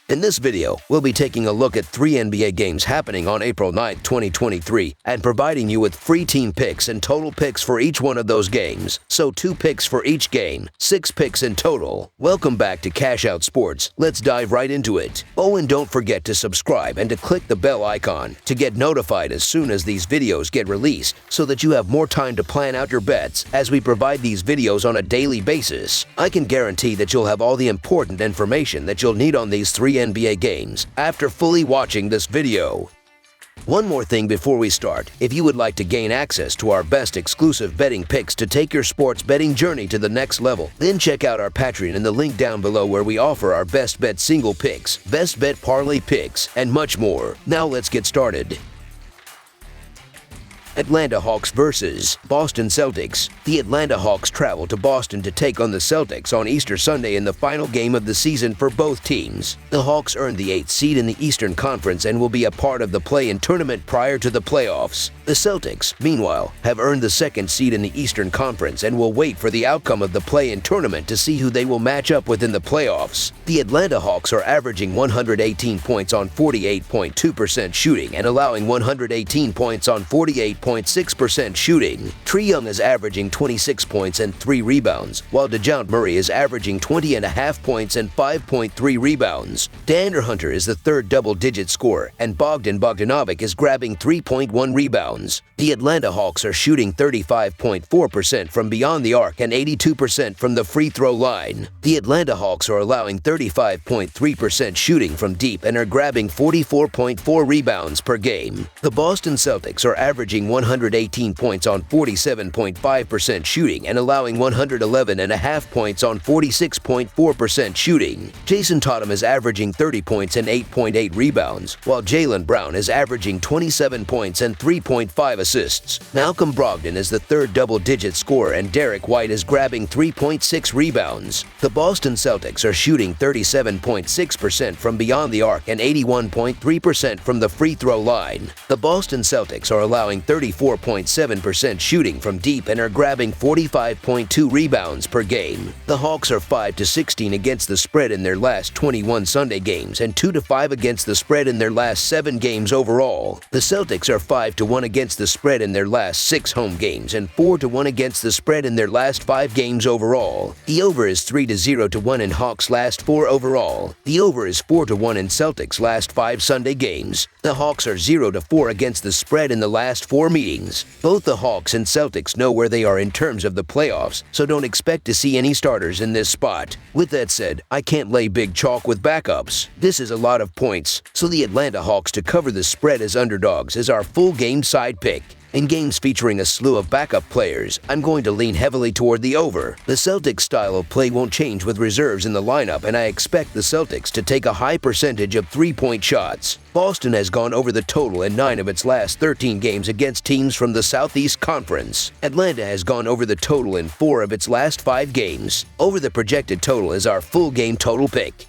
In this video, we'll be taking a look at 3 NBA games happening on April 9, 2023, and providing you with free team picks and total picks for each one of those games. So 2 picks for each game, 6 picks in total. Welcome back to Cash Out Sports. Let's dive right into it. Oh, and don't forget to subscribe and to click the bell icon to get notified as soon as these videos get released so that you have more time to plan out your bets as we provide these videos on a daily basis. I can guarantee that you'll have all the important information that you'll need on these 3 NBA games after fully watching this video. One more thing before we start. If you would like to gain access to our best exclusive betting picks to take your sports betting journey to the next level, then check out our Patreon in the link down below where we offer our best bet single picks, best bet parlay picks, and much more. Now let's get started. Atlanta Hawks vs. Boston Celtics. The Atlanta Hawks travel to Boston to take on the Celtics on Easter Sunday in the final game of the season for both teams. The Hawks earned the 8th seed in the Eastern Conference and will be a part of the play-in tournament prior to the playoffs. The Celtics, meanwhile, have earned the 2nd seed in the Eastern Conference and will wait for the outcome of the play-in tournament to see who they will match up with in the playoffs. The Atlanta Hawks are averaging 118 points on 48.2% shooting and allowing 118 points on 48.6% shooting. Trae Young is averaging 26 points and 3 rebounds, while DeJounte Murray is averaging 20.5 points and 5.3 rebounds. DeAndre Hunter is the 3rd double-digit scorer, and Bogdan Bogdanovic is grabbing 3.1 rebounds. The Atlanta Hawks are shooting 35.4% from beyond the arc and 82% from the free throw line. The Atlanta Hawks are allowing 35.3% shooting from deep and are grabbing 44.4 rebounds per game. The Boston Celtics are averaging 118 points on 47.5% shooting and allowing 111.5 points on 46.4% shooting. Jason Tatum is averaging 30 points and 8.8 rebounds, while Jaylen Brown is averaging 27 points and 3.5 assists. Malcolm Brogdon is the 3rd double-digit scorer and Derek White is grabbing 3.6 rebounds. The Boston Celtics are shooting 37.6% from beyond the arc and 81.3% from the free throw line. The Boston Celtics are allowing 34.7% shooting from deep and are grabbing 45.2 rebounds per game. The Hawks are 5-16 against the spread in their last 21 Sunday games and 2-5 against the spread in their last 7 games overall. The Celtics are 5-1 against the spread in their last 6 home games and 4-1 against the spread in their last 5 games overall. The over is 3-0-1 in Hawks' last 4 overall. The over is 4-1 in Celtics' last 5 Sunday games. The Hawks are 0-4 against the spread in the last 4 meetings. Both the Hawks and Celtics know where they are in terms of the playoffs, so don't expect to see any starters in this spot. With that said, I can't lay big chalk with backups. This is a lot of points, so the Atlanta Hawks to cover the spread as underdogs is our full game side pick. In games featuring a slew of backup players, I'm going to lean heavily toward the over. The Celtics' style of play won't change with reserves in the lineup, and I expect the Celtics to take a high percentage of 3-point shots. Boston has gone over the total in 9 of its last 13 games against teams from the Southeast Conference. Atlanta has gone over the total in 4 of its last 5 games. Over the projected total is our full game total pick.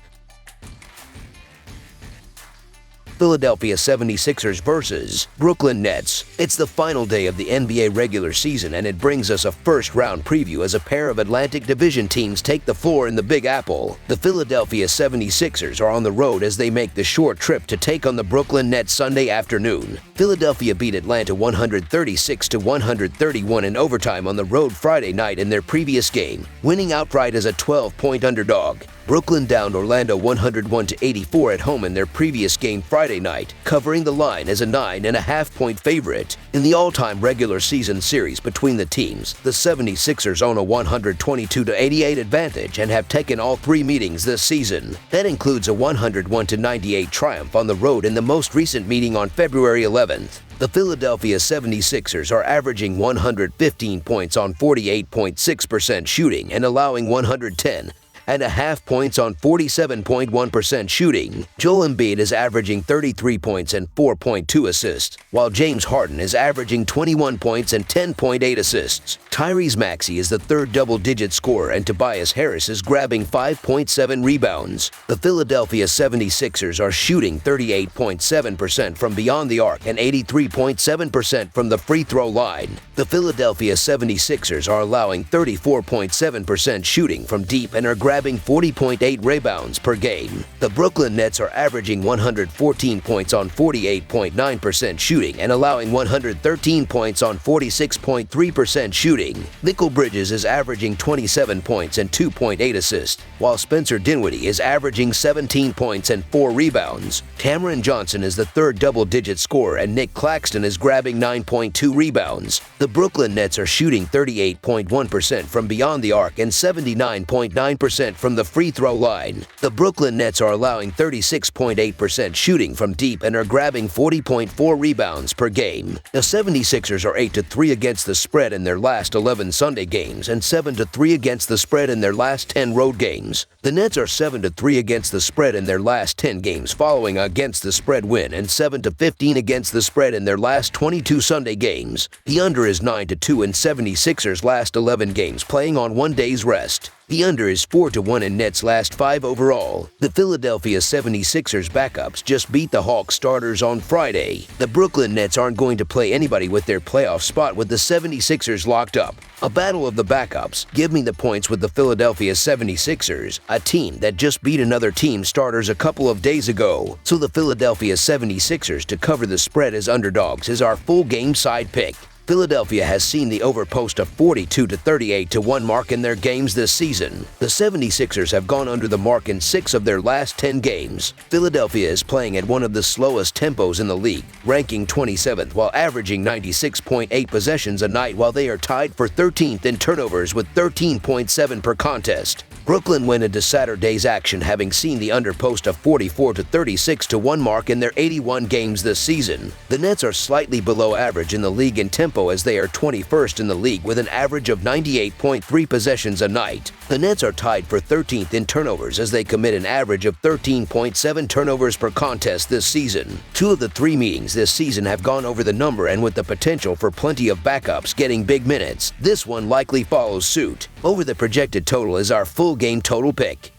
Philadelphia 76ers vs. Brooklyn Nets. It's the final day of the NBA regular season, and it brings us a first-round preview as a pair of Atlantic Division teams take the floor in the Big Apple. The Philadelphia 76ers are on the road as they make the short trip to take on the Brooklyn Nets Sunday afternoon. Philadelphia beat Atlanta 136-131 in overtime on the road Friday night in their previous game, winning outright as a 12-point underdog. Brooklyn downed Orlando 101-84 at home in their previous game Friday night, covering the line as a 9.5-point favorite. In the all-time regular season series between the teams, the 76ers own a 122-88 advantage and have taken all 3 meetings this season. That includes a 101-98 triumph on the road in the most recent meeting on February 11th. The Philadelphia 76ers are averaging 115 points on 48.6% shooting and allowing 110.5 points on 47.1% shooting. Joel Embiid is averaging 33 points and 4.2 assists, while James Harden is averaging 21 points and 10.8 assists. Tyrese Maxey is the 3rd double-digit scorer, and Tobias Harris is grabbing 5.7 rebounds. The Philadelphia 76ers are shooting 38.7% from beyond the arc and 83.7% from the free throw line. The Philadelphia 76ers are allowing 34.7% shooting from deep and are grabbing grabbing 40.8 rebounds per game. The Brooklyn Nets are averaging 114 points on 48.9% shooting and allowing 113 points on 46.3% shooting. Mikal Bridges is averaging 27 points and 2.8 assists, while Spencer Dinwiddie is averaging 17 points and 4 rebounds. Cameron Johnson is the third double-digit scorer, and Nick Claxton is grabbing 9.2 rebounds. The Brooklyn Nets are shooting 38.1% from beyond the arc and 79.9% from the free throw line. The Brooklyn Nets are allowing 36.8% shooting from deep and are grabbing 40.4 rebounds per game. The 76ers are 8-3 against the spread in their last 11 Sunday games and 7-3 against the spread in their last 10 road games. The Nets are 7-3 against the spread in their last 10 games following against the spread win and 7-15 against the spread in their last 22 Sunday games. The under is 9-2 in 76ers' last 11 games playing on 1 day's rest. The under is 4-1 in Nets' last 5 overall. The Philadelphia 76ers backups just beat the Hawks starters on Friday. The Brooklyn Nets aren't going to play anybody with their playoff spot with the 76ers locked up. A battle of the backups. Give me the points with the Philadelphia 76ers, a team that just beat another team's starters a couple of days ago. So the Philadelphia 76ers to cover the spread as underdogs is our full game side pick. Philadelphia has seen the overpost a 42-38-1 mark in their games this season. The 76ers have gone under the mark in 6 of their last 10 games. Philadelphia is playing at one of the slowest tempos in the league, ranking 27th while averaging 96.8 possessions a night, while they are tied for 13th in turnovers with 13.7 per contest. Brooklyn went into Saturday's action having seen the under post a 44-36-1 mark in their 81 games this season. The Nets are slightly below average in the league in tempo as they are 21st in the league with an average of 98.3 possessions a night. The Nets are tied for 13th in turnovers as they commit an average of 13.7 turnovers per contest this season. 2 of the 3 meetings this season have gone over the number, and with the potential for plenty of backups getting big minutes, this one likely follows suit. Over the projected total is our full game total pick.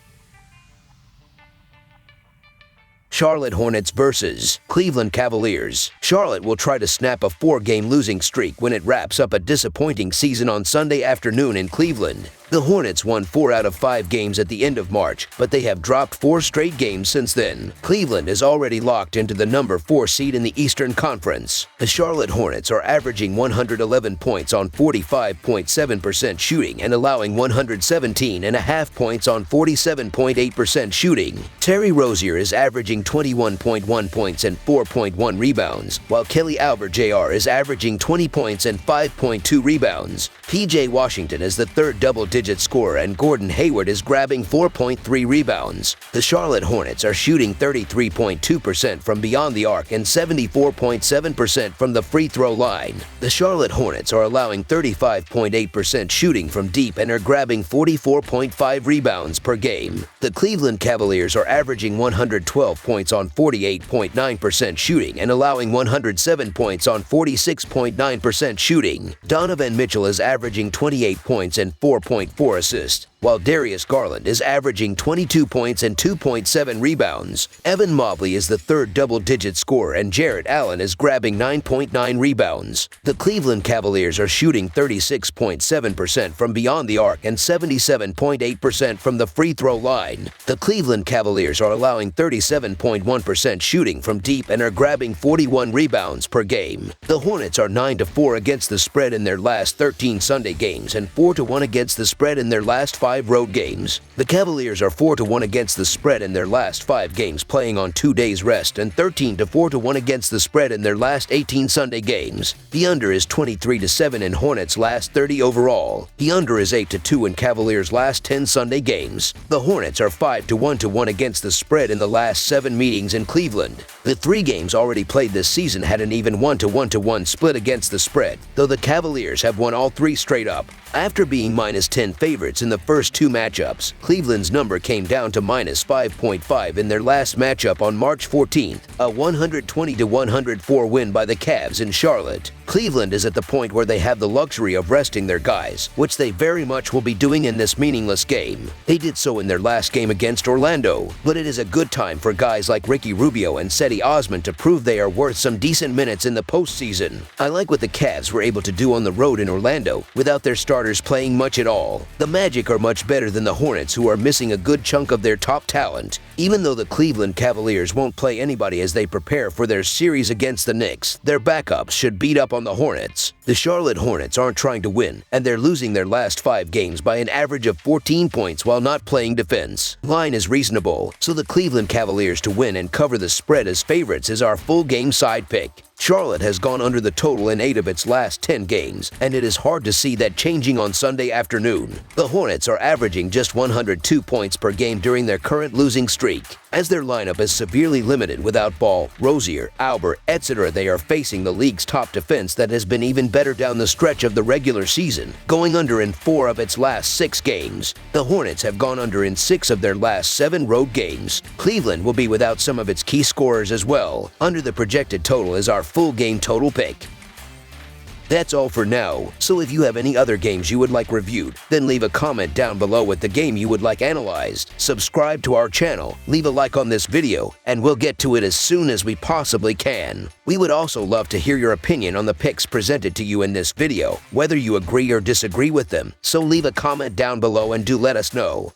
Charlotte Hornets versus Cleveland Cavaliers. Charlotte will try to snap a 4-game losing streak when it wraps up a disappointing season on Sunday afternoon in Cleveland. The Hornets won 4 out of 5 games at the end of March, but they have dropped 4 straight games since then. Cleveland is already locked into the number 4 seed in the Eastern Conference. The Charlotte Hornets are averaging 111 points on 45.7% shooting and allowing 117.5 points on 47.8% shooting. Terry Rozier is averaging 21.1 points and 4.1 rebounds, while Kelly Oubre Jr. is averaging 20 points and 5.2 rebounds. P.J. Washington is the third double-digit scorer, and Gordon Hayward is grabbing 4.3 rebounds. The Charlotte Hornets are shooting 33.2% from beyond the arc and 74.7% from the free throw line. The Charlotte Hornets are allowing 35.8% shooting from deep and are grabbing 44.5 rebounds per game. The Cleveland Cavaliers are averaging 112 points on 48.9% shooting and allowing 107 points on 46.9% shooting. Donovan Mitchell is averaging 28 points and 4.4 assists, while Darius Garland is averaging 22 points and 2.7 rebounds. Evan Mobley is the third double-digit scorer, and Jarrett Allen is grabbing 9.9 rebounds. The Cleveland Cavaliers are shooting 36.7% from beyond the arc and 77.8% from the free throw line. The Cleveland Cavaliers are allowing 37.1% shooting from deep and are grabbing 41 rebounds per game. The Hornets are 9-4 against the spread in their last 13 Sunday games and 4-1 against the spread in their last 5 road games. The Cavaliers are 4-1 against the spread in their last 5 games playing on 2 days rest and 13-4-1 against the spread in their last 18 Sunday games. The under is 23-7 in Hornets' last 30 overall. The under is 8-2 in Cavaliers' last 10 Sunday games. The Hornets are 5-1 against the spread in the last 7 meetings in Cleveland. The 3 games already played this season had an even 1-1 split against the spread, though the Cavaliers have won all 3 straight up. After being -10 favorites in the first 2 matchups, Cleveland's number came down to -5.5 in their last matchup on March 14th, a 120-104 win by the Cavs in Charlotte. Cleveland is at the point where they have the luxury of resting their guys, which they very much will be doing in this meaningless game. They did so in their last game against Orlando, but it is a good time for guys like Ricky Rubio and Cedi Osman to prove they are worth some decent minutes in the postseason. I like what the Cavs were able to do on the road in Orlando without their starters playing much at all. The Magic are much better than the Hornets, who are missing a good chunk of their top talent. Even though the Cleveland Cavaliers won't play anybody as they prepare for their series against the Knicks, their backups should beat up on the Hornets. The Charlotte Hornets aren't trying to win, and they're losing their last 5 games by an average of 14 points while not playing defense. Line is reasonable, so the Cleveland Cavaliers to win and cover the spread as favorites is our full game side pick. Charlotte has gone under the total in 8 of its last 10 games, and it is hard to see that changing on Sunday afternoon. The Hornets are averaging just 102 points per game during their current losing streak. As their lineup is severely limited without Ball, Rozier, Albert, etc., they are facing the league's top defense that has been even better down the stretch of the regular season, going under in 4 of its last 6 games. The Hornets have gone under in 6 of their last 7 road games. Cleveland will be without some of its key scorers as well. Under the projected total is our full game total pick. That's all for now, so if you have any other games you would like reviewed, then leave a comment down below with the game you would like analyzed. Subscribe to our channel, leave a like on this video, and we'll get to it as soon as we possibly can. We would also love to hear your opinion on the picks presented to you in this video, whether you agree or disagree with them, so leave a comment down below and do let us know.